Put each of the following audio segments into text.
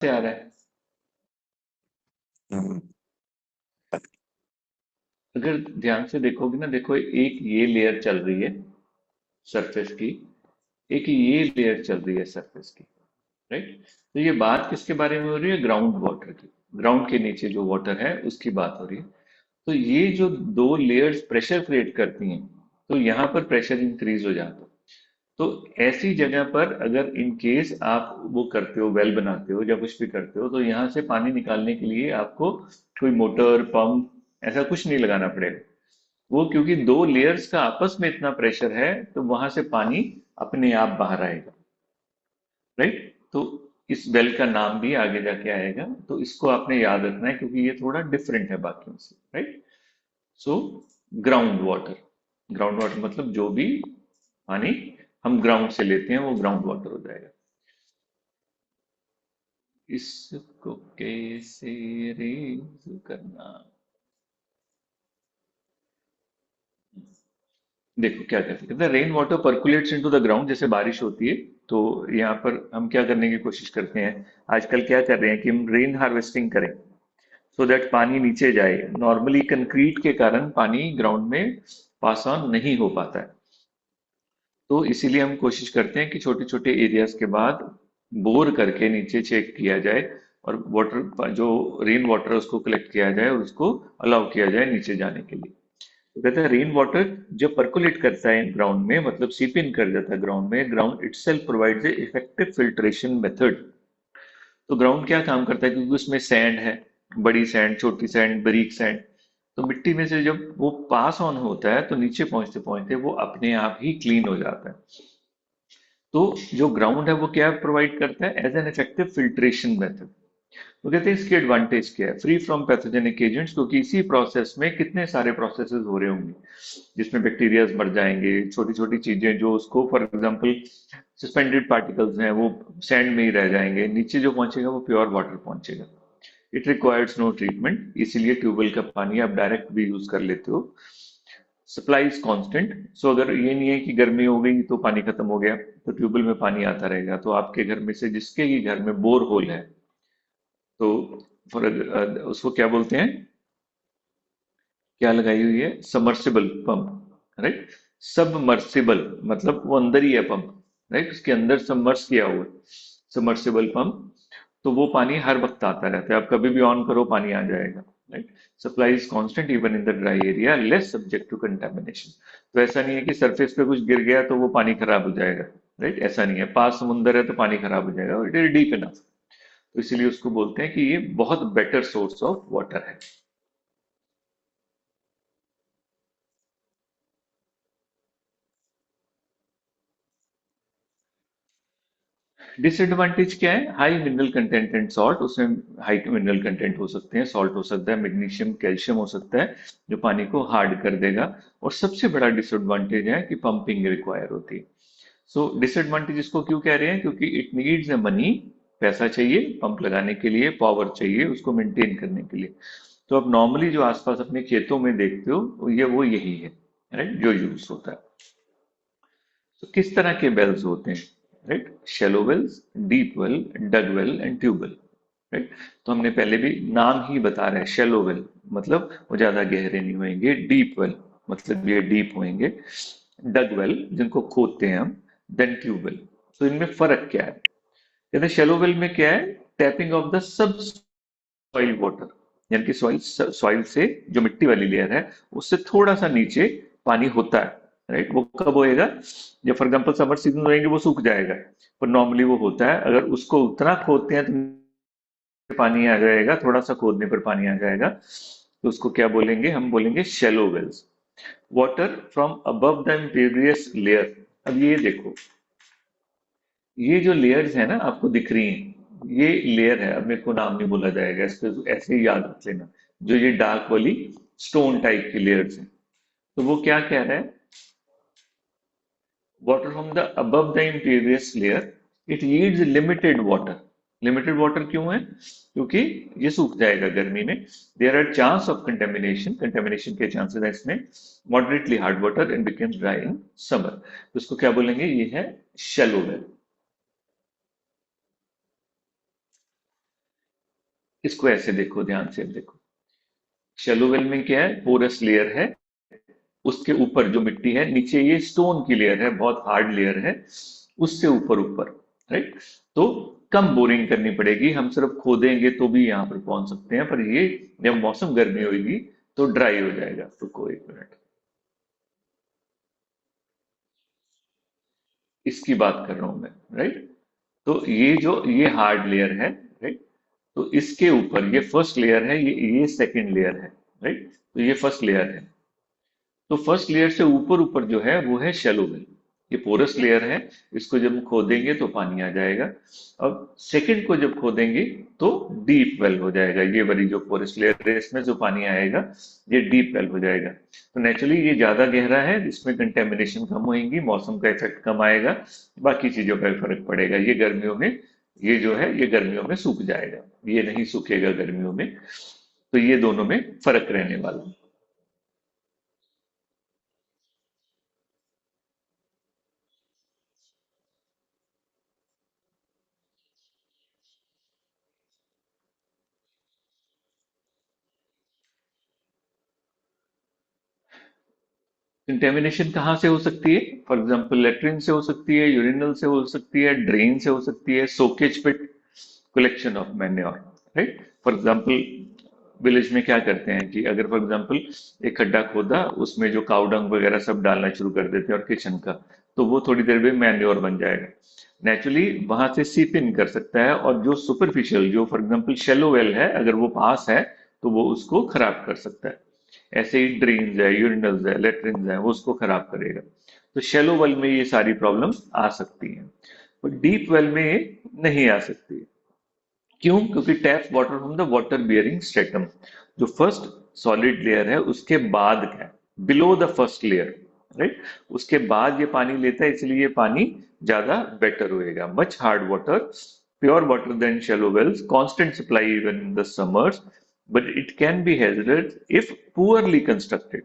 से आ रहा है। हम्म, अगर ध्यान से देखोगे ना, देखो एक ये लेयर चल रही है सरफेस की, एक ये लेयर चल रही है सरफेस की। राइट। तो ये बात किसके बारे में हो रही है? ग्राउंड वाटर की। ग्राउंड के नीचे जो वाटर है उसकी बात हो रही है। तो ये जो दो लेयर्स प्रेशर क्रिएट करती हैं, तो यहाँ पर प्रेशर इंक्रीज हो जाता है। तो ऐसी जगह पर अगर इन केस आप वो करते हो, वेल बनाते हो या कुछ भी करते हो, तो यहाँ से पानी निकालने के लिए आपको कोई मोटर पंप ऐसा कुछ नहीं लगाना पड़ेगा। वो क्योंकि दो लेयर्स का आपस में इतना प्रेशर है, तो वहां से पानी अपने आप बाहर आएगा। राइट। तो इस वेल का नाम भी आगे जाके आएगा, तो इसको आपने याद रखना है क्योंकि ये थोड़ा डिफरेंट है बाकियों से। Right. So ground water, ground water मतलब जो भी पानी हम ग्राउंड से लेते हैं वो ग्राउंड वाटर हो जाएगा। इसको कैसे रेज करना? देखो क्या कहते हैं, rain water percolates into the ground. जैसे बारिश होती है, तो यहाँ पर हम क्या करने की कोशिश करते हैं, आजकल क्या कर रहे हैं कि हम रेन हार्वेस्टिंग करें, सो दैट पानी नीचे जाए। नॉर्मली कंक्रीट के कारण पानी ग्राउंड में पास ऑन नहीं हो पाता है। तो इसीलिए हम कोशिश करते हैं कि छोटे छोटे एरियाज के बाद बोर करके नीचे चेक किया जाए, और वाटर जो रेन वाटर है उसको कलेक्ट किया जाए और उसको अलाउ किया जाए नीचे जाने के लिए। तो कहते हैं रेन वाटर जब परकुलेट करता है ग्राउंड में, मतलब सीप इन कर जाता है ग्राउंड में, ground itself provides a effective filtration method. तो ग्राउंड क्या काम करता है, क्योंकि उसमें सैंड है, बड़ी सैंड, छोटी सैंड, बारीक सैंड। तो मिट्टी में से जब वो पास ऑन होता है, तो नीचे पहुंचते पहुंचते वो अपने आप ही क्लीन हो जाता है। तो जो ग्राउंड है वो क्या प्रोवाइड करता है? As an effective filtration method. तो कहते हैं इसकी एडवांटेज क्या है? फ्री फ्रॉम पैथोजेनिक एजेंट्स, क्योंकि इसी प्रोसेस में कितने सारे प्रोसेसेस हो रहे होंगे जिसमें बैक्टीरियाज मर जाएंगे, छोटी छोटी चीजें जो उसको, फॉर एग्जांपल सस्पेंडेड पार्टिकल्स हैं, वो सैंड में ही रह जाएंगे, नीचे जो पहुंचेगा वो प्योर वाटर पहुंचेगा। इट रिक्वायर्स नो ट्रीटमेंट, इसीलिए ट्यूबवेल का पानी आप डायरेक्ट भी यूज कर लेते हो। Supply is constant. सो अगर ये नहीं है कि गर्मी हो गई तो पानी खत्म हो गया, तो ट्यूबवेल में पानी आता रहेगा। तो आपके घर में से जिसके ही घर में बोर होल है, तो फॉर उसको क्या बोलते हैं, क्या लगाई हुई है? Submersible pump. राइट। सबमर्सिबल मतलब वो अंदर ही है पंप। राइट, उसके अंदर सबमर्स किया हुआ है, सबमर्सिबल पंप। तो वो पानी हर वक्त आता रहता है, आप कभी भी ऑन करो पानी आ जाएगा। Right. Supply is constant even in the dry area, less subject to contamination. तो ऐसा नहीं है कि सरफेस पे कुछ गिर गया तो वो पानी खराब हो जाएगा। राइट, ऐसा नहीं है। पास समुंदर है तो पानी खराब हो जाएगा, इट इज डीप इनफ। तो इसीलिए उसको बोलते हैं कि ये बहुत बेटर सोर्स ऑफ वाटर है। डिसएडवांटेज क्या है? High mineral content and salt. उसमें हाई मिनरल कंटेंट हो सकते हैं, सॉल्ट हो सकता है, मैग्नीशियम कैल्शियम हो सकता है, जो पानी को हार्ड कर देगा। और सबसे बड़ा डिसएडवांटेज है कि पंपिंग रिक्वायर होती है। सो डिसएडवांटेज इसको क्यों कह रहे हैं? क्योंकि इट नीड्स अ मनी, पैसा चाहिए पंप लगाने के लिए, पावर चाहिए उसको मेंटेन करने के लिए। तो अब नॉर्मली जो आसपास अपने खेतों में देखते हो, ये वो यही है। राइट, जो यूज होता है। तो किस तरह के वेल्स होते हैं? Right, shallow wells, deep well, dug well and tube well. Right. तो हमने पहले भी नाम ही बता रहे हैं, शैलो वेल मतलब वो ज्यादा गहरे नहीं होंगे, डीप वेल मतलब ये डीप होंगे, डग वेल जिनको खोदते हैं हम, देन ट्यूब वेल। तो इनमें फर्क क्या है? कहते हैं शैलो वेल में क्या है, tapping of the sub soil water, यानी कि सॉइल सॉइल से जो मिट्टी वाली लेयर है उससे थोड़ा सा नीचे पानी होता है। राइट, वो कब होएगा? जब फॉर एग्जाम्पल समर सीजन रहेंगे वो सूख जाएगा, पर नॉर्मली वो होता है। अगर उसको उतना खोदते हैं तो पानी आ जाएगा, थोड़ा सा खोदने पर पानी आ जाएगा। तो उसको क्या बोलेंगे? हम बोलेंगे shallow wells. Water from above the impervious layer. अब ये देखो, ये जो लेयर्स है ना आपको दिख रही हैं, ये लेयर है। अब मेरे को नाम नहीं बोला जाएगा इस पे, ऐसे ही याद रख लेना। जो ये डार्क वाली स्टोन टाइप की लेयर्स हैं, तो वो क्या कह रहा है? Water from the above the impervious layer, it yields limited water. Limited water क्यों है? क्योंकि ये सूख जाएगा गर्मी में। There are chance of contamination, contamination के चांसेस है इसमें। Moderately hard water and becomes dry in summer. तो इसको क्या बोलेंगे? ये है शेलो वेल। इसको ऐसे देखो, ध्यान से देखो। शैलो वेल में क्या है, पोरस लेयर है, उसके ऊपर जो मिट्टी है, नीचे ये स्टोन की लेयर है, बहुत हार्ड लेयर है, उससे ऊपर ऊपर, राइट। तो कम बोरिंग करनी पड़ेगी, हम सिर्फ खोदेंगे तो भी यहाँ पर पहुंच सकते हैं, पर ये जब मौसम गर्मी होगी तो ड्राई हो जाएगा। रुको एक मिनट, इसकी बात कर रहा हूं मैं, राइट। तो ये हार्ड लेयर है, राइट। तो इसके ऊपर ये फर्स्ट लेयर है, ये सेकंड लेयर है, राइट। तो ये फर्स्ट लेयर है। तो फर्स्ट लेयर से ऊपर ऊपर जो है वो है शैलो वेल। ये पोरस लेयर है, इसको जब खोदेंगे तो पानी आ जाएगा। अब सेकंड को जब खोदेंगे तो डीप वेल हो जाएगा, ये वाली जो पोरस लेयर है इसमें जो पानी आएगा ये डीप वेल हो जाएगा। तो नेचुरली ये ज्यादा गहरा है, इसमें कंटेमिनेशन कम होगी, मौसम का इफेक्ट कम आएगा, बाकी चीजों का भी फर्क पड़ेगा। ये गर्मियों में, ये जो है ये गर्मियों में सूख जाएगा, ये नहीं सूखेगा गर्मियों में। तो ये दोनों में फर्क रहने वाला है। कंटेमिनेशन कहाँ से हो सकती है? फॉर एग्जाम्पल लेट्रिन से हो सकती है, यूरिनल से हो सकती है, ड्रेन से हो सकती है, soakage pit, collection of manure, right. For example village में क्या करते हैं कि अगर फॉर एग्जाम्पल एक खड्डा खोदा, उसमें जो काउडंग वगैरह सब डालना शुरू कर देते हैं और किचन का, तो वो थोड़ी देर में मैन्योर बन जाएगा। नेचुरली वहां से सीप इन कर सकता है, और जो सुपरफिशियल, जो फॉर एग्जाम्पल शेलो वेल है, अगर वो पास है तो वो उसको खराब कर सकता है। ऐसे ही ड्रेन्स है, यूरिनल्स है, लेट्रिन्स है, वो उसको खराब करेगा। तो शेलो वेल में ये सारी प्रॉब्लम आ सकती हैं, पर डीप वेल में ये नहीं आ सकती। क्यों? क्योंकि tap water from the water bearing stratum, जो फर्स्ट सॉलिड लेयर है उसके बाद क्या है, below the first layer, right. उसके बाद ये पानी लेता है, इसलिए ये पानी ज्यादा बेटर होएगा, much hard water, pure water than shallow wells, constant supply even in the summers, but it can be hazardous if poorly constructed।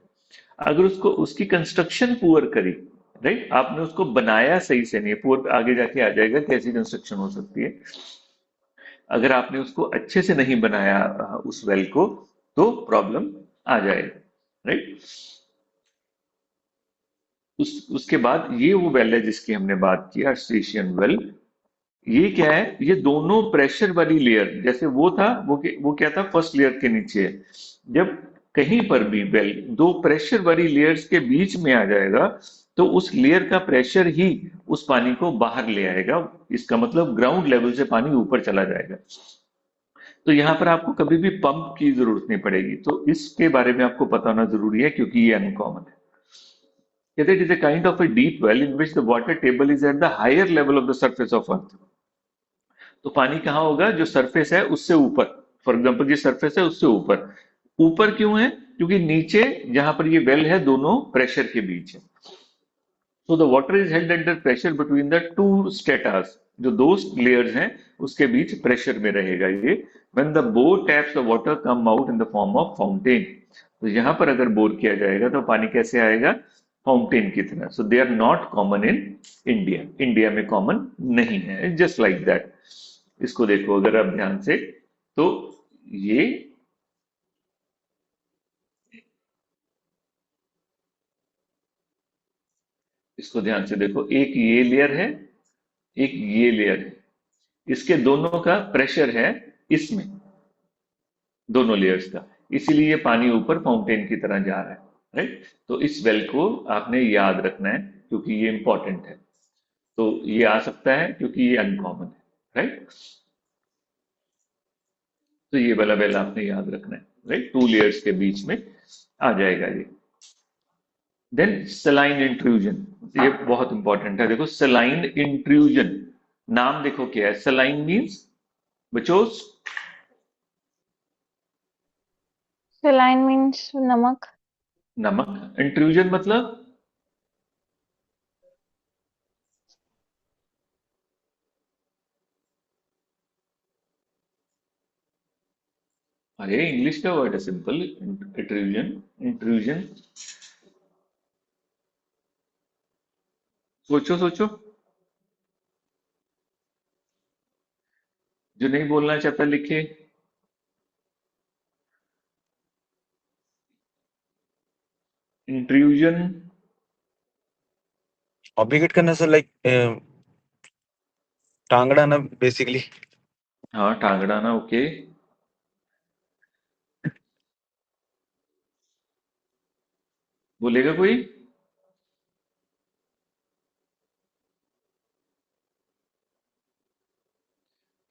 अगर उसको उसकी कंस्ट्रक्शन पुअर करी, राइट, आपने उसको बनाया सही से नहीं, पुअर आगे जाके आ जाएगा कैसी कंस्ट्रक्शन हो सकती है। अगर आपने उसको अच्छे से नहीं बनाया उस वेल को, तो प्रॉब्लम आ जाएगा, राइट। उसके बाद ये वो वेल है जिसकी हमने बात की, अर्स्टेशियन वेल। ये क्या है, ये दोनों प्रेशर वाली लेयर, जैसे वो था, वो क्या था, फर्स्ट लेयर के नीचे है। जब कहीं पर भी वेल दो प्रेशर वाली लेयर्स के बीच में आ जाएगा, तो उस लेयर का प्रेशर ही उस पानी को बाहर ले आएगा। इसका मतलब ग्राउंड लेवल से पानी ऊपर चला जाएगा। तो यहाँ पर आपको कभी भी पंप की जरूरत नहीं पड़ेगी, तो इसके बारे में आपको पता होना जरूरी है, क्योंकि ये अनकॉमन है। कहते हैं, it is a kind of a deep well in which the water table is at the higher level of the surface of earth। तो पानी कहाँ होगा, जो सरफेस है उससे ऊपर। फॉर एग्जाम्पल ये सरफेस है उससे ऊपर। ऊपर क्यों है? क्योंकि नीचे जहां पर ये वेल है दोनों प्रेशर के बीच है। So the water is held under pressure between the two status, जो दो लेयर्स हैं उसके बीच प्रेशर में रहेगा ये। When the bore taps the water come out in the form of fountain. तो यहाँ पर अगर बोर किया जाएगा तो पानी कैसे आएगा? फाउंटेन की तरह। So they are not common in India, India में कॉमन नहीं है, जस्ट लाइक दैट। इसको देखो अगर आप ध्यान से, तो ये, इसको ध्यान से देखो, एक ये लेयर है, एक ये लेयर है, इसके दोनों का प्रेशर है इसमें, दोनों लेयर्स का, इसीलिए ये पानी ऊपर फाउंटेन की तरह जा रहा है, राइट। तो इस वेल को आपने याद रखना है, क्योंकि ये इंपॉर्टेंट है। तो ये आ सकता है क्योंकि ये अनकॉमन है, राइट। तो ये वाला वेल आपने याद रखना है, राइट, टू लेयर्स के बीच में आ जाएगा ये। देन सेलाइन इंट्रूजन, ये बहुत इंपॉर्टेंट है। देखो सेलाइन इंट्रूजन, नाम देखो क्या है, सेलाइन मीन्स, बच्चों, Saline means namak. नमक। इंट्रूजन मतलब, अरे इंग्लिश का वर्ड है सिंपल, इंट्रूजन। इंट्रूजन, सोचो सोचो, जो नहीं बोलना चाहता लिखे। इंट्रूजन। ऑब्लिगेट करना सर, लाइक टांग अड़ाना बेसिकली। हाँ, टांग अड़ाना, ओके। बोलेगा कोई?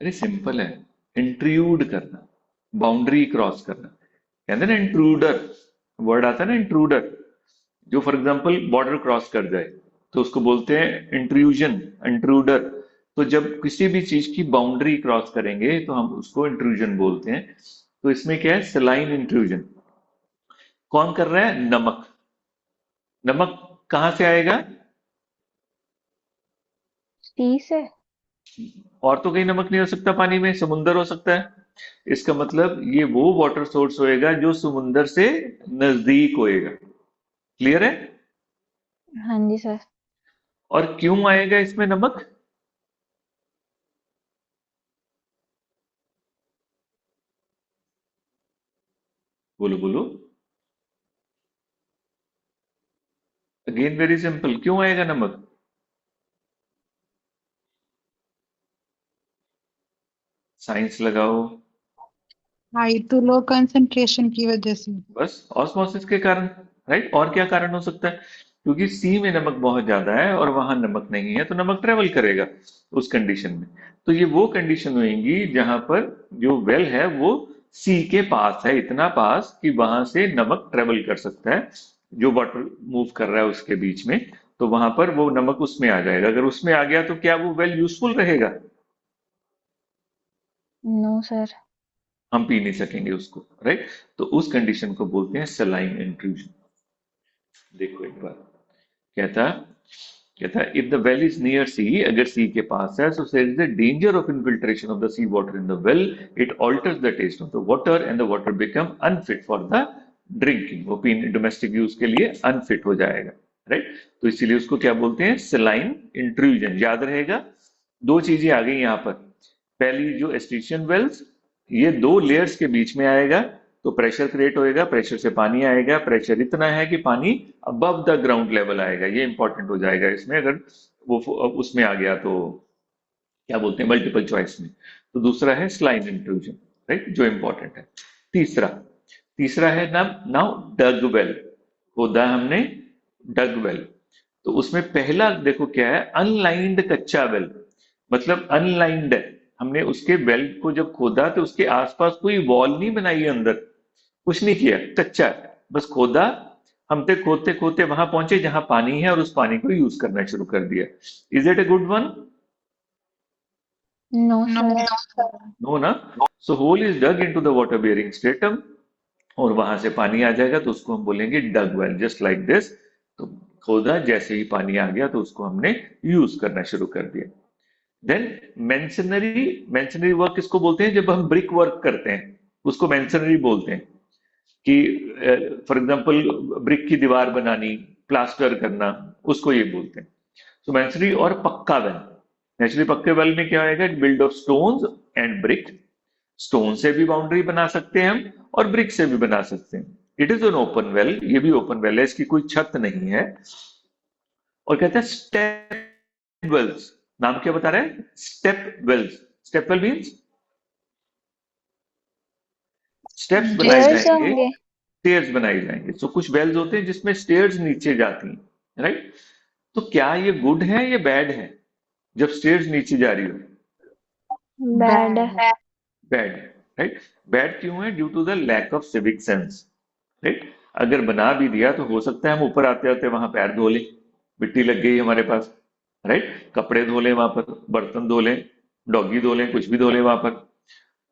अरे सिंपल है, इंट्रूड करना, बाउंड्री क्रॉस करना। कहते हैं ना इंट्रूडर, वर्ड आता है ना इंट्रूडर, जो फॉर एग्जांपल बॉर्डर क्रॉस कर जाए तो उसको बोलते हैं इंट्रूजन, इंट्रूडर। तो जब किसी भी चीज की बाउंड्री क्रॉस करेंगे तो हम उसको इंट्रूजन बोलते हैं। तो इसमें क्या है, सलाइन इंट्रूजन। कौन कर रहा है? नमक। नमक कहाँ से आएगा? सी से। और तो कहीं नमक नहीं हो सकता पानी में, समुंदर हो सकता है। इसका मतलब ये वो वाटर सोर्स होएगा जो समुंदर से नजदीक होएगा। क्लियर है? हाँ जी सर। और क्यों आएगा इसमें नमक? बोलो बोलो। अगेन वेरी सिंपल, क्यों आएगा नमक? साइंस लगाओ। हाई टू लो कंसंट्रेशन की वजह से। बस ऑस्मोसिस के कारण। राइट, और क्या कारण हो सकता है? क्योंकि सी में नमक बहुत ज्यादा है और वहां नमक नहीं है, तो नमक ट्रेवल करेगा उस कंडीशन में। तो ये वो कंडीशन होगी जहां पर जो वेल है वो सी के पास है, इतना पास कि वहां से नमक ट्रेवल कर सकता है, जो वाटर मूव कर रहा है उसके बीच में। तो वहां पर वो नमक उसमें आ जाएगा। अगर उसमें आ गया तो क्या वो वेल यूजफुल रहेगा? No sir. हम पी नहीं सकेंगे उसको। राइट, तो उस कंडीशन को बोलते हैं सलाइन इंट्रूजन। देखो एक बार, कहता कहता if the well is near sea, अगर सी के पास है, so there is a danger of infiltration of the sea water in the well. It alters the taste of the water and the water become unfit for the drinking. वो पीने domestic use के लिए unfit हो जाएगा। Right, तो इसीलिए उसको क्या बोलते हैं? Saline intrusion. याद रहेगा, दो चीजें आ गई यहाँ पर। पहली जो एस्ट्रीशियन वेल्स, ये दो लेयर्स के बीच में आएगा, तो प्रेशर क्रिएट होएगा, प्रेशर से पानी आएगा। प्रेशर इतना है कि पानी अबव द ग्राउंड लेवल आएगा, ये इंपॉर्टेंट हो जाएगा इसमें। अगर वो उसमें आ गया तो क्या बोलते हैं, मल्टीपल चॉइस में। तो दूसरा है स्लाइन इंट्रूजन, राइट, जो इंपॉर्टेंट है। तीसरा, तीसरा है ना, नाउ डग वेल। खोदा हमने, डग वेल। तो उसमें पहला देखो क्या है, अनलाइंड कच्चा वेल। मतलब अनलाइंड है, हमने उसके वेल को जब खोदा तो उसके आसपास कोई वॉल नहीं बनाई है अंदर, कुछ नहीं किया, कच्चा है। बस खोदा, हम ते खोदते खोदते वहां पहुंचे जहां पानी है और उस पानी को यूज करना शुरू कर दिया। Is it a good one? No no. Sir. No ना। So hole is dug into the water bearing stratum, और वहां से पानी आ जाएगा तो उसको हम बोलेंगे डग वेल, जस्ट लाइक दिस। तो खोदा, जैसे ही पानी आ गया तो उसको हमने यूज करना शुरू कर दिया। देन मेंशनरी, मेंशनरी वर्क किसको बोलते हैं? जब हम ब्रिक वर्क करते हैं उसको मेंशनरी बोलते हैं। कि फॉर एग्जांपल ब्रिक की दीवार बनानी, प्लास्टर करना, उसको ये बोलते हैं। सो मेंशनरी और पक्का वेल। नेचुरली पक्के वेल में क्या होएगा, build of stones and brick. Stone से भी बाउंड्री बना सकते हैं हम, और ब्रिक से भी बना सकते हैं। It is an open well, ये भी ओपन वेल है, इसकी कोई छत नहीं है। और कहते हैं स्टेप वेल्स। नाम क्या बता रहे हैं? Step wells. Step well means steps बनाए स्टेयर्स जाएंगे, होंगे। स्टेयर्स बनाए जाएंगे। तो कुछ वेल्स होते हैं जिसमें स्टेयर्स नीचे जाती हैं। राइट, तो क्या ये गुड है या बैड है जब स्टेयर्स नीचे जा रही हो? बैड है। बैड। बैड है। राइट, बैड क्यों है? Due to the lack of civic sense. Right, अगर बना भी दिया तो हो सकता है हम ऊपर आते आते वहां पैर धो लें, मिट्टी लग गई हमारे पास। राइट, कपड़े धो लें वहां पर, बर्तन धो लें, डॉगी धो लें, कुछ भी धो लें वहां पर।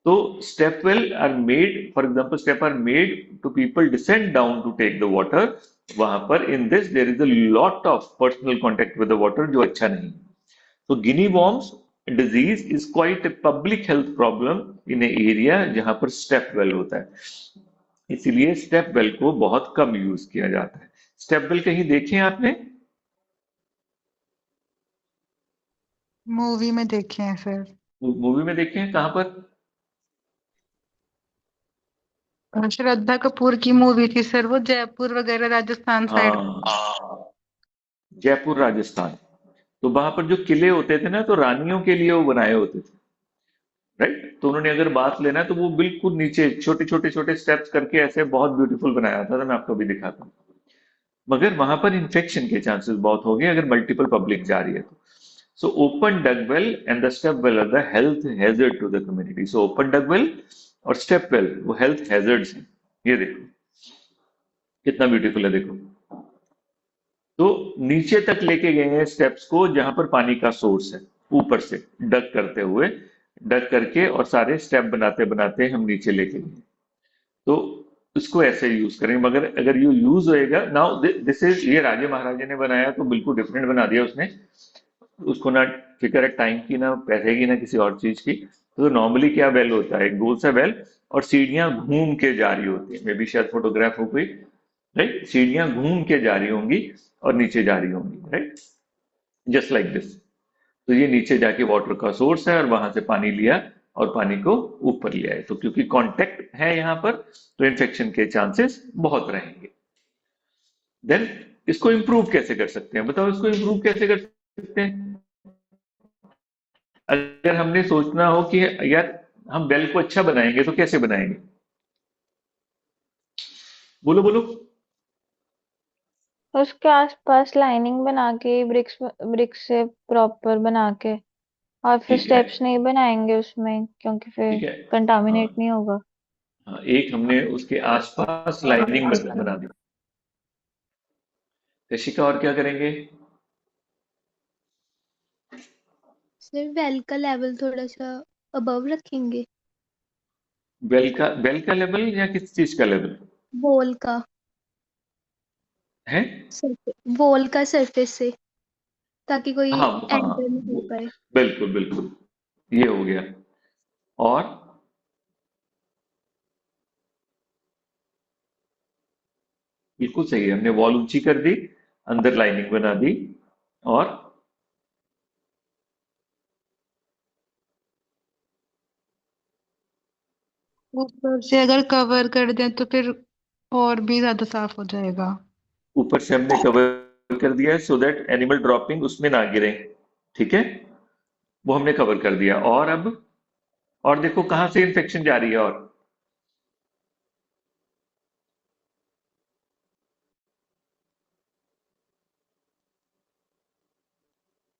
तो step well are made, for example, step are made to people descend down to take the water। वहां पर in this there is a lot of personal contact with the water, जो अच्छा नहीं। तो guinea worms disease is quite a public health problem in a area जहां पर step well होता है। इसीलिए स्टेप वेल को बहुत कम यूज किया जाता है। स्टेप वेल कहीं देखे हैं आपने? मूवी में देखे हैं सर। मूवी में देखे हैं, कहां पर? श्रद्धा कपूर की मूवी थी सर, वो जयपुर वगैरह राजस्थान साइड। हाँ, जयपुर राजस्थान। तो वहां पर जो किले होते थे ना, तो रानियों के लिए वो बनाए होते थे, राइट। तो उन्होंने अगर बात लेना है तो वो बिल्कुल नीचे छोटे छोटे छोटे स्टेप्स करके ऐसे बहुत ब्यूटीफुल बनाया था। तो मैं आपको भी दिखाता हूँ। मगर वहां पर इन्फेक्शन के चांसेस बहुत हो गए अगर मल्टीपल पब्लिक जा रही है तो। So open dug well and the step well are the health hazard to the community. So open dug well और स्टेप वेल वो हेल्थ हैजर्ड्स हैं। ये देखो कितना ब्यूटीफुल है, देखो। तो नीचे तक लेके गए हैं स्टेप्स को जहां पर पानी का सोर्स है, ऊपर से डग करते हुए, डग करके और सारे स्टेप बनाते बनाते हम नीचे लेके गए। तो इसको ऐसे यूज करेंगे। मगर अगर ये यूज होएगा नाउ, दिस इज, ये राजे महाराजे ने बनाया तो बिल्कुल डिफरेंट बना दिया उसने। उसको ना फिक्र है टाइम की, ना पैसे की, ना किसी और चीज की। तो नॉर्मली क्या वेल होता है, एक गोल सा वेल, और सीढ़ियां घूम के जा रही होती है। मे बी शायद फोटोग्राफ हो कोई, राइट। सीढ़ियां घूम के जा रही होंगी और नीचे जा रही होंगी, राइट, जस्ट लाइक दिस। तो ये नीचे जाके वाटर का सोर्स है और वहां से पानी लिया और पानी को ऊपर ले आए। तो क्योंकि कांटेक्ट है यहाँ पर, तो इन्फेक्शन के चांसेस बहुत रहेंगे। देन इसको इम्प्रूव कैसे कर सकते हैं, बताओ, इसको इम्प्रूव कैसे कर सकते हैं। अगर हमने सोचना हो कि यार हम वेल को अच्छा बनाएंगे तो कैसे बनाएंगे, बोलो बोलो। उसके आसपास लाइनिंग बना के, ब्रिक्स ब्रिक्स से प्रॉपर बना के, और फिर ठीक है, स्टेप्स नहीं बनाएंगे उसमें क्योंकि फिर ठीक है। हाँ, कंटामिनेट नहीं होगा। हाँ, एक हमने उसके आसपास लाइनिंग बना दी। ऋषिका और क्या करेंगे। सर वेल का लेवल थोड़ा सा अबव रखेंगे। वेल का लेवल या किस चीज का लेवल वॉल का है। वॉल का सरफेस से, ताकि कोई हाँ हाँ, एंटर नहीं कर वो, पाए। बिल्कुल बिल्कुल, ये हो गया। और बिल्कुल सही है, हमने वॉल ऊंची कर दी, अंदर लाइनिंग बना दी, और ऊपर से अगर कवर कर दें तो फिर और भी ज्यादा साफ हो जाएगा। ऊपर से हमने कवर कर दिया सो दैट एनिमल ड्रॉपिंग उसमें ना गिरे, ठीक है। वो हमने कवर कर दिया। और अब, और देखो कहाँ से इन्फेक्शन जा रही है। और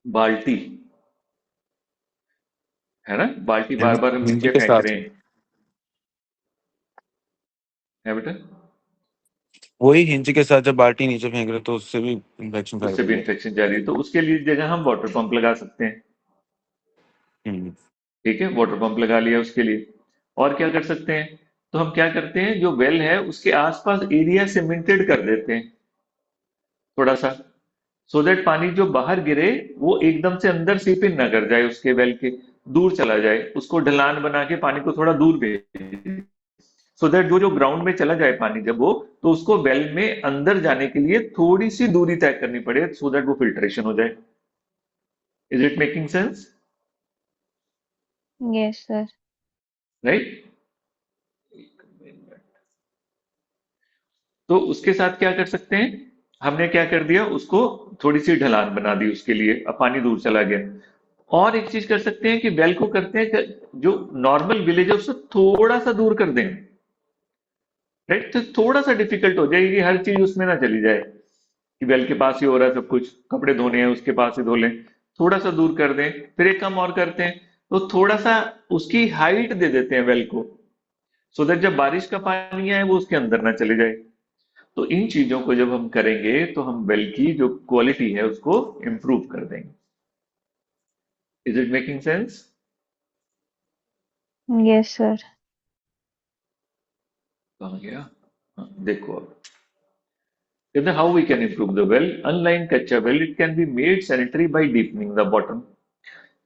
बाल्टी, है ना, बाल्टी बार बार हम हिंदी नीचे के फेंक साथ रहे हैं, है बेटा। वही हिंदी के साथ जब बाल्टी नीचे फेंक रहे तो उससे भी इन्फेक्शन फैल उससे भी रही है। इन्फेक्शन जा रही है, तो उसके लिए जगह हम वाटर पंप लगा सकते हैं। हम्म। ठीक है, वाटर पंप लगा लिया उसके लिए। और क्या कर सकते हैं, तो हम क्या करते हैं, जो वेल है उसके आसपास एरिया सीमेंटेड कर देते हैं थोड़ा सा, सो दैट पानी जो बाहर गिरे वो एकदम से अंदर सीप इन ना कर जाए, उसके वेल के दूर चला जाए। उसको ढलान बना के पानी को थोड़ा दूर भेज, सो दैट जो जो ग्राउंड में चला जाए पानी जब वो, तो उसको वेल में अंदर जाने के लिए थोड़ी सी दूरी तय करनी पड़े, सो दैट वो फिल्ट्रेशन हो जाए। Is it making sense, yes sir. Right. तो उसके साथ क्या कर सकते हैं, हमने क्या कर दिया, उसको थोड़ी सी ढलान बना दी उसके लिए, अब पानी दूर चला गया। और एक चीज कर सकते हैं कि वेल को करते हैं जो नॉर्मल विलेज है उससे थोड़ा सा दूर कर दें, राइट। तो थोड़ा सा डिफिकल्ट हो जाएगी, हर चीज उसमें ना चली जाए कि वेल के पास ही हो रहा है सब कुछ, कपड़े धोने हैं उसके पास ही धो लें। थोड़ा सा दूर कर दें, फिर एक काम और करते हैं, तो थोड़ा सा उसकी हाइट दे देते हैं वेल को, सो दैट जब बारिश का पानी आए वो उसके अंदर ना चले जाए। तो इन चीजों को जब हम करेंगे तो हम वेल की जो क्वालिटी है उसको इम्प्रूव कर देंगे। Is it making sense. Yes sir. कहाँ गया, हाँ, देखो अब, कहते how we can improve the well. Unlike कच्चा well, it can be made sanitary by deepening the bottom.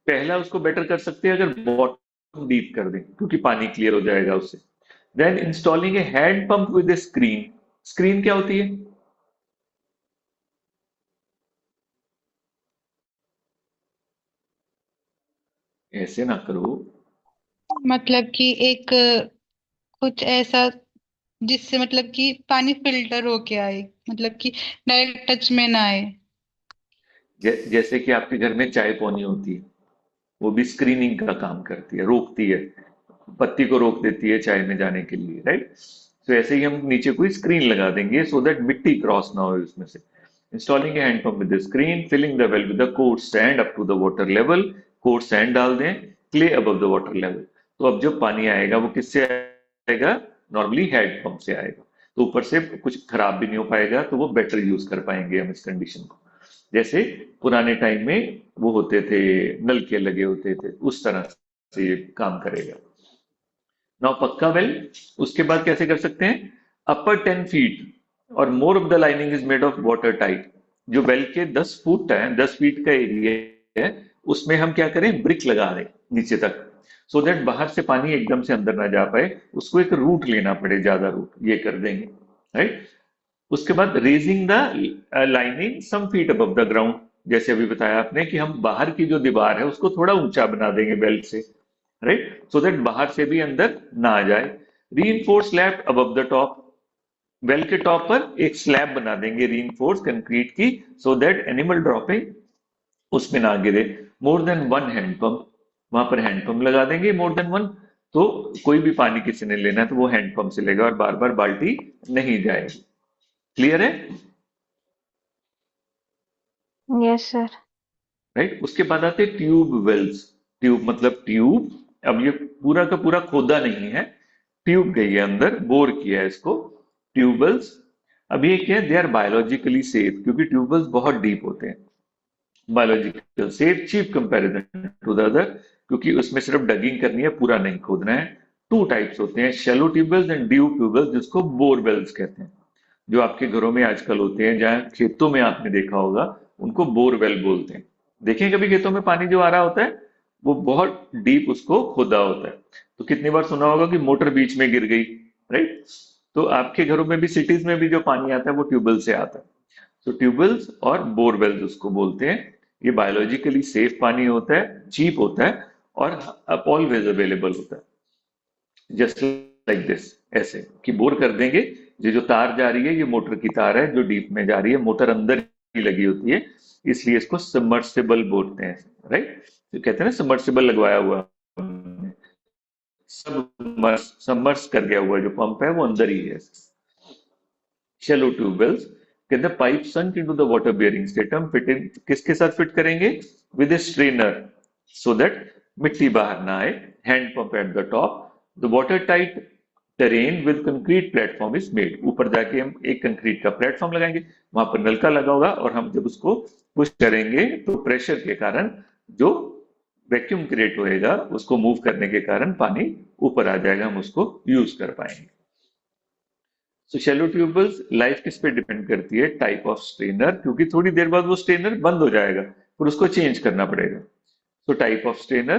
पहला उसको बेटर कर सकते हैं अगर बॉटम डीप कर दें, क्योंकि पानी क्लियर हो जाएगा उससे। Then installing a hand pump with a screen. Screen क्या होती है, ऐसे ना करो। मतलब कि एक कुछ ऐसा जिससे मतलब कि पानी फिल्टर होके आए, मतलब कि डायरेक्ट टच में ना आए। जैसे कि आपके घर में चाय पोनी होती है, वो भी स्क्रीनिंग का काम करती है, रोकती है, पत्ती को रोक देती है चाय में जाने के लिए, राइट। तो ऐसे ही हम नीचे कोई स्क्रीन लगा देंगे सो दैट मिट्टी क्रॉस ना हो उसमें से। Installing hand pump with the screen, filling the well with the coarse sand up to the water level. Coarse sand डाल दें, clay above the water level. तो अब जब पानी आएगा वो किससे आएगा? नॉर्मली हैंड पंप से आएगा। तो ऊपर से कुछ खराब भी नहीं हो पाएगा, तो वो बेटर यूज कर पाएंगे हम इस कंडीशन को। जैसे पुराने टाइम में वो होते थे, नलके लगे होते थे, उस तरह से ये काम करेगा। नाउ पक्का वेल, उसके बाद कैसे कर सकते हैं? अपर 10 फीट और more of the lining is made of water tight. जो वेल के 10 फुट है, 10 फीट का एरिया है, उसमें हम क्या करें? ब्रिक लगा दें नीचे तक, सो दैट बाहर से पानी एकदम से अंदर ना जा पाए, उसको एक रूट लेना पड़े, ज्यादा रूट, ये कर देंगे, राइट। उसके बाद raising the lining some feet above the ground. जैसे अभी बताया आपने कि हम बाहर की जो दीवार है उसको थोड़ा ऊंचा बना देंगे बेल्ट से, राइट, सो दैट बाहर से भी अंदर ना आ जाए। Reinforce slab above the top. Well के टॉप पर एक स्लैब बना देंगे रीइंफोर्स कंक्रीट की, सो दैट एनिमल ड्रॉपिंग उसमें ना गिरे। मोर देन वन हैंडपंप, वहां पर हैंडपंप लगा देंगे, मोर देन वन। तो कोई भी पानी किसी ने लेना है तो वो हैंडपंप से लेगा और बार बार बाल्टी नहीं जाएगी। क्लियर है? Yes sir. राइट। उसके बाद आते ट्यूब वेल्स। ट्यूब मतलब ट्यूब, अब ये पूरा का पूरा खोदा नहीं है, ट्यूब गई है अंदर, बोर किया है इसको। ट्यूबवेल्स, अब ये क्या है? दे आर बायोलॉजिकली सेफ, क्योंकि ट्यूबवेल्स बहुत डीप होते हैं। Biological safe, cheap comparison to the other, क्योंकि उसमें सिर्फ डगिंग करनी है, पूरा नहीं खोदना है। टू टाइप्स होते हैं, shallow tube wells and deep tube wells, जिसको बोरवेल्स कहते हैं। जो आपके घरों में आजकल होते हैं, जहाँ खेतों में आपने देखा होगा, उनको बोरवेल बोलते हैं। देखें कभी खेतों में पानी जो आ रहा होता है, वो बहुत डीप उसको खोदा होता है। तो कितनी बार सुना होगा कि मोटर बीच में गिर गई, राइट। तो आपके घरों में भी, सिटीज में भी जो पानी आता है वो ट्यूबवेल से आता है। तो ट्यूबवेल्स और बोरवेल्स उसको बोलते हैं। ये बायोलॉजिकली सेफ पानी होता है, चीप होता है, और ऑलवेज अवेलेबल होता है। जस्ट लाइक दिस, ऐसे कि बोर कर देंगे, ये जो तार जा रही है ये मोटर की तार है जो डीप में जा रही है, मोटर अंदर ही लगी होती है, इसलिए इसको सबमर्सिबल बोलते हैं, राइट। तो कहते हैं ना सबमर्सिबल लगवाया हुआ, सबमर्स कर गया हुआ जो पंप है वो अंदर ही है। shallow tubewells, get the pipe sunk into the water bearing stratum, fit in, किसके साथ फिट करेंगे? with a strainer, so that मिट्टी बाहर ना आए। Hand pump at the top, the water tight terrain with concrete platform is made. ऊपर जाके हम एक कंक्रीट का प्लेटफॉर्म लगाएंगे, वहां पर नलका लगा होगा, और हम जब उसको पुश करेंगे तो प्रेशर के कारण जो वैक्यूम क्रिएट होएगा, उसको मूव करने के कारण पानी ऊपर आ जाएगा, हम उसको यूज कर पाएंगे। सो शैलो ट्यूबवेल्स लाइफ किस पे डिपेंड करती है? टाइप ऑफ स्ट्रेनर, क्योंकि थोड़ी देर बाद वो स्ट्रेनर बंद हो जाएगा, फिर उसको चेंज करना पड़ेगा। So type of strainer,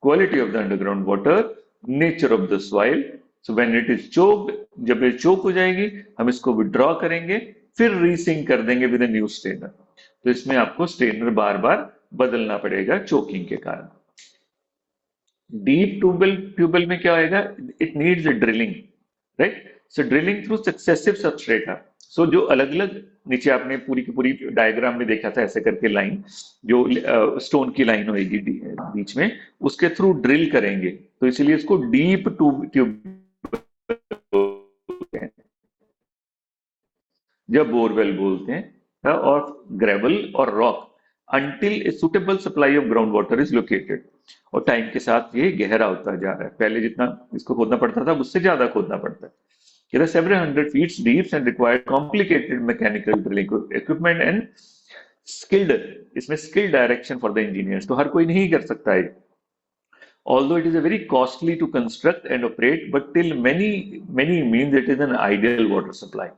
quality of the underground water, nature of the soil. So when it is choked, जब ये चोक हो जाएगी, हम इसको विड्रॉ करेंगे, फिर रीसिंक कर देंगे विद न्यू स्ट्रेनर। तो इसमें आपको स्ट्रेनर बार बार बदलना पड़ेगा चोकिंग के कारण। डीप ट्यूबवेल, ट्यूबवेल में क्या होएगा? It needs a drilling, right. So drilling through successive substrata. So जो अलग अलग, नीचे आपने पूरी की पूरी डायग्राम में देखा था ऐसे करके लाइन, जो स्टोन की लाइन होगी बीच में, उसके थ्रू ड्रिल करेंगे, तो इसीलिए इसको डीप ट्यूब जब बोरवेल बोलते हैं। और ग्रेवल और rock, until a suitable supply of ground water is located. और टाइम के साथ ये गहरा होता जा रहा है, पहले जितना इसको खोदना पड़ता था उससे ज्यादा खोदना पड़ता है। There are several hundred feet deep and require complicated mechanical drilling equipment and skilled, इसमें skilled direction for the engineers, तो हर कोई नहीं कर सकता है। Although it is a very costly to construct and operate, but till many means it is an ideal water supply.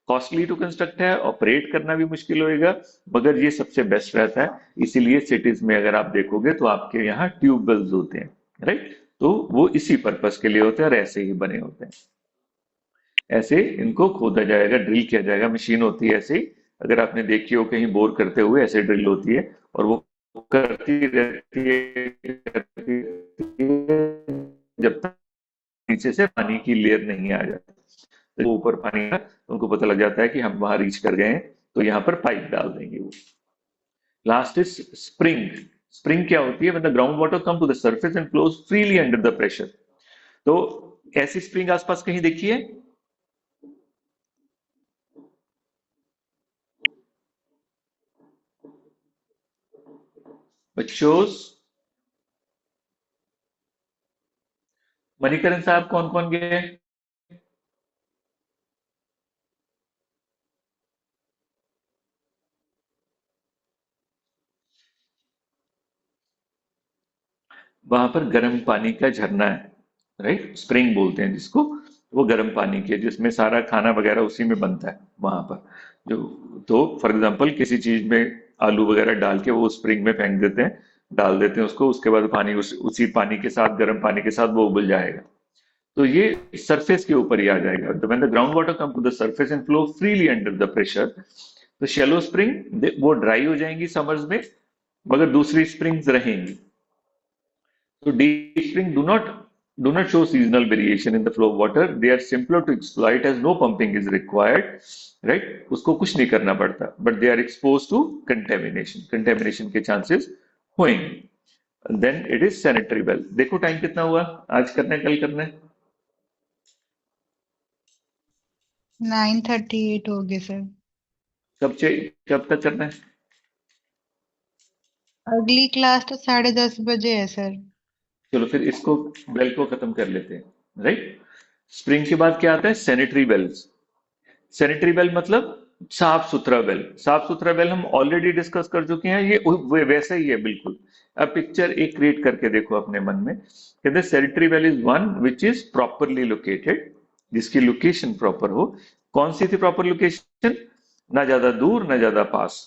Costly to construct है, operate करना भी मुश्किल होएगा, मगर ये सबसे बेस्ट रहता है। इसीलिए सिटीज में अगर आप देखोगे तो आपके यहाँ ट्यूबवेल्स होते हैं, राइट। तो वो इसी पर्पस के लिए होते हैं और ऐसे ही बने होते हैं। ऐसे इनको खोदा जाएगा, ड्रिल किया जाएगा, मशीन होती है ऐसे ही। अगर आपने देखी हो कहीं बोर करते हुए, ऐसे ड्रिल होती है और वो करती रहती है जब तक नीचे से पानी की लेयर नहीं आ जाती। तो वो ऊपर पानी है, उनको पता लग जाता है कि हम वहां रीच कर गए हैं, तो यहाँ पर पाइप डाल देंगे वो। Last is spring. स्प्रिंग क्या होती है? When the ground water come to the surface and flows freely under the pressure. तो ऐसी स्प्रिंग आसपास कहीं देखी है? बच्चों, मणिकरण साहब कौन कौन गए? वहां पर गर्म पानी का झरना है, राइट? स्प्रिंग बोलते हैं जिसको। वो गर्म पानी की है, जिसमें सारा खाना वगैरह उसी में बनता है वहां पर। जो, तो फॉर एग्जांपल किसी चीज में आलू वगैरह डाल के वो स्प्रिंग में फेंक देते हैं, डाल देते हैं उसको, उसके बाद पानी उसी पानी के साथ, गर्म पानी के साथ वो उबल जाएगा। तो ये सरफेस के ऊपर ही आ जाएगा। When the ground water come to the surface and flow freely under the pressure, तो शैलो स्प्रिंग वो ड्राई हो जाएंगी समर्स में, मगर दूसरी स्प्रिंग्स रहेंगी। So deep spring do not show seasonal variation in the flow of water. They are simpler to exploit as no pumping is required, right? उसको कुछ नहीं करना पड़ता, but they are exposed to contamination. Contamination के chances होंगे। Then it is sanitary well. देखो time कितना हुआ? आज करना है, कल करना है? 9:38 हो गए सर। कब तक करना है? अगली क्लास तो 10:30 बजे है सर। चलो फिर इसको, वेल को खत्म कर लेते हैं, राइट? स्प्रिंग के बाद क्या आता है? Sanitary Wales. सैनिटरी वेल मतलब साफ सुथरा वेल। साफ सुथरा वेल हम ऑलरेडी डिस्कस कर चुके हैं, ये वैसा ही है बिल्कुल। अब पिक्चर एक क्रिएट करके देखो अपने मन में। कहते sanitary well is one which is properly located, जिसकी लोकेशन प्रॉपर हो। कौन सी थी प्रॉपर लोकेशन? ना ज्यादा दूर ना ज्यादा पास,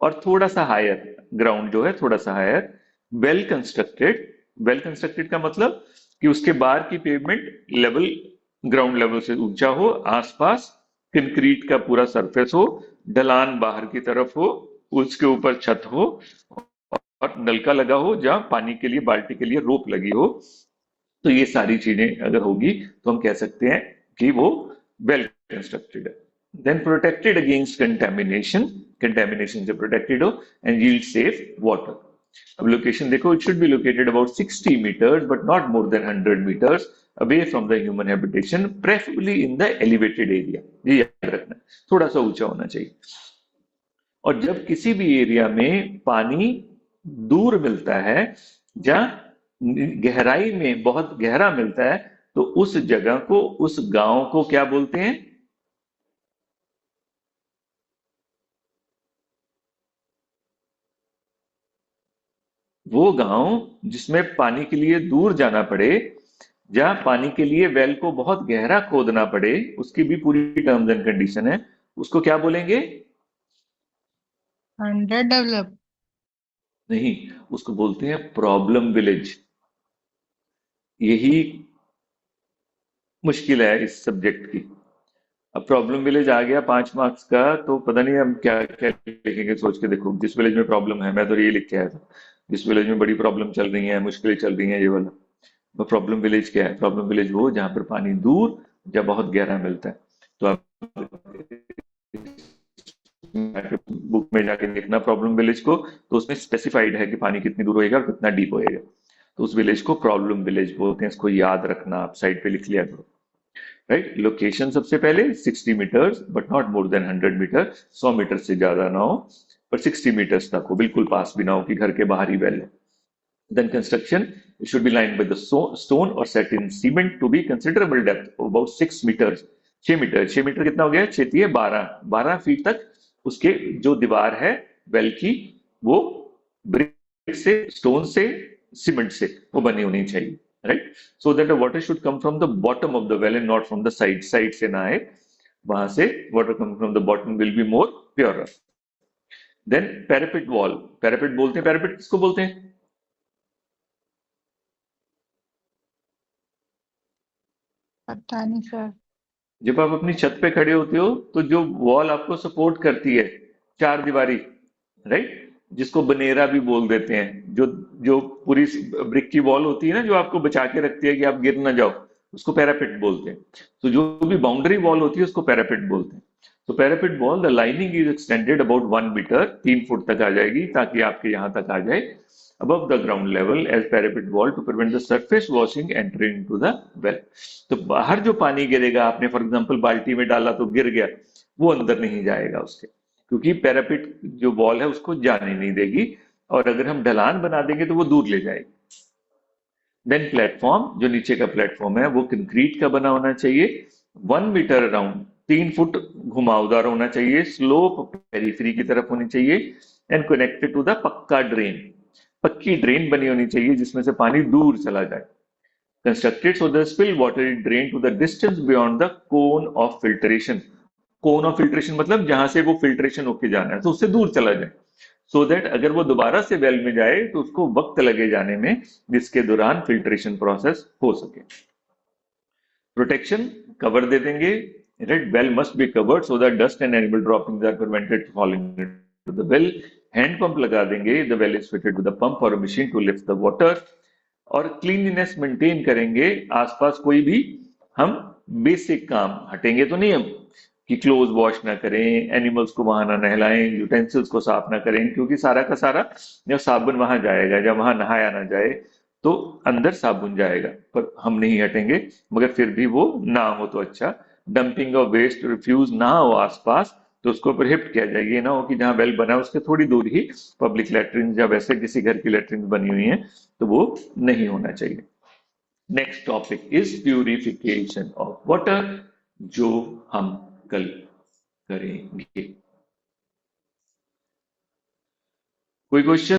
और थोड़ा सा हायर, ग्राउंड जो है थोड़ा सा higher. Well constructed. Well constructed का मतलब कि उसके बाहर की पेवमेंट लेवल, ग्राउंड लेवल से ऊंचा हो, आसपास कंक्रीट का पूरा सरफेस हो, ढलान बाहर की तरफ हो, उसके ऊपर छत हो, और नलका लगा हो जहां पानी के लिए, बाल्टी के लिए रोप लगी हो। तो ये सारी चीजें अगर होगी तो हम कह सकते हैं कि वो वेल कंस्ट्रक्टेड है। Then protected against contamination, contamination से प्रोटेक्टेड हो, एंड यील्ड सेफ वाटर। अब लोकेशन देखो, it should be located about 60 meters but not more than 100 meters away from the human habitation, preferably in the elevated area. ये याद रखना, थोड़ा सा ऊंचा होना चाहिए। और जब किसी भी एरिया में पानी दूर मिलता है, जहां गहराई में बहुत गहरा मिलता है, तो उस जगह को, उस गांव को क्या बोलते हैं? वो गांव जिसमें पानी के लिए दूर जाना पड़े, जहां पानी के लिए वेल को बहुत गहरा खोदना पड़े, उसकी भी पूरी टर्म्स एंड कंडीशन है, उसको क्या बोलेंगे? Under develop. नहीं, उसको बोलते हैं प्रॉब्लम विलेज। यही मुश्किल है इस सब्जेक्ट की। अब प्रॉब्लम विलेज आ गया 5 मार्क्स का, तो पता नहीं हम क्या क्या लिखेंगे। सोच के देखो, जिस विलेज में प्रॉब्लम है, मैं तो ये लिख के आया था, जिस विलेज में बड़ी प्रॉब्लम चल रही है, मुश्किलें चल रही हैं, ये वाला। तो प्रॉब्लम विलेज क्या है? प्रॉब्लम विलेज वो जहां पर पानी दूर या बहुत गहरा मिलता है। तो आप बुक में जाके देखना प्रॉब्लम विलेज को, तो उसमें स्पेसिफाइड है कि पानी कितनी दूर होएगा और कितना डीप होएगा। तो उस विलेज को प्रॉब्लम विलेज बोलते हैं। इसको याद रखना, आप साइड पे लिख लिया करो, राइट? लोकेशन सबसे पहले 60 meters but not more than 100 metre. 100 metre से ज्यादा ना हो, पर 60 meters तक हो, बिल्कुल पास भी ना हो कि घर के बाहर ही वेल है। Then construction, it should be lined with the stone or set in cement to be considerable depth of about 6 meters. 6 metre कितना हो गया? 6 12 फीट तक उसके जो दीवार है वेल की, वो ब्रिक से, स्टोन से, सीमेंट से वो बनी होनी चाहिए, right? So that the water should come from the bottom of the well and not from the side. Side से ना आए, वहां से water come from the bottom will be more pure. Then parapet wall. Parapet बोलते हैं, parapet किसको बोलते हैं? पता नहीं सर। जब आप अपनी छत पे खड़े होते हो, तो जो वॉल आपको सपोर्ट करती है, चार दीवारी, राइट, जिसको बनेरा भी बोल देते हैं, जो जो पूरी ब्रिक की वॉल होती है ना, जो आपको बचा के रखती है कि आप गिर ना जाओ, उसको पैरापेट बोलते हैं। तो जो भी बाउंड्री वॉल होती है उसको पैरापेट बोलते हैं। तो parapet wall, the lining is extended about 1 metre, 3 foot तक आ जाएगी ताकि आपके यहाँ तक आ जाए, above the ground level as parapet wall to prevent the surface washing entering into the well। तो बाहर जो पानी गिरेगा, आपने फॉर एग्जांपल बाल्टी में डाला तो गिर गया, वो अंदर नहीं जाएगा उसके, क्योंकि पैरापेट जो वॉल है उसको जाने नहीं देगी, और अगर हम ढलान बना देंगे तो वो दूर ले जाएगी। देन प्लेटफॉर्म, जो नीचे का प्लेटफॉर्म है वो कंक्रीट का बना होना चाहिए, 1 मीटर अराउंड, 3 फुट घुमावदार होना चाहिए, स्लोप पेरीफ्री की तरफ होनी चाहिए, and connected to the pucca drain, पक्की ड्रेन बनी होनी चाहिए जिसमें से पानी दूर चला जाए। Constructed so the spill water is drain to the distance beyond the cone of filtration. Cone of filtration मतलब जहां से वो फिल्ट्रेशन होके जाना है तो उससे दूर चला जाए, सो दैट अगर वो दोबारा से वेल में जाए तो उसको वक्त लगे जाने में, जिसके दौरान फिल्ट्रेशन प्रोसेस हो सके। प्रोटेक्शन, कवर दे देंगे, red well must be covered so that dust and animal droppings are prevented falling into the well. Hand pump लगा देंगे, the well is fitted with a pump और machine to lift the water. और cleanliness maintain करेंगे, आसपास कोई भी हम basic काम हटेंगे तो नहीं हम, कि क्लोज वॉश ना करें, एनिमल्स को वहां ना नहलाएं, यूटेंसिल्स को साफ ना करें, क्योंकि सारा का सारा जब साबुन वहां जाएगा, जब वहां नहाया ना जाए तो अंदर साबुन जाएगा, पर हम नहीं हटेंगे। मगर फिर भी वो ना हो तो अच्छा। डंपिंग ऑफ वेस्ट रिफ्यूज ना हो आसपास, तो उसको प्रोहिबिट किया जाए। ये ना हो कि जहां वेल बना है उसके थोड़ी दूर ही पब्लिक लैट्रिन या वैसे किसी घर की लैट्रिन बनी हुई है, तो वो नहीं होना चाहिए। Next topic is purification of water, जो हम कल करेंगे। कोई क्वेश्चन?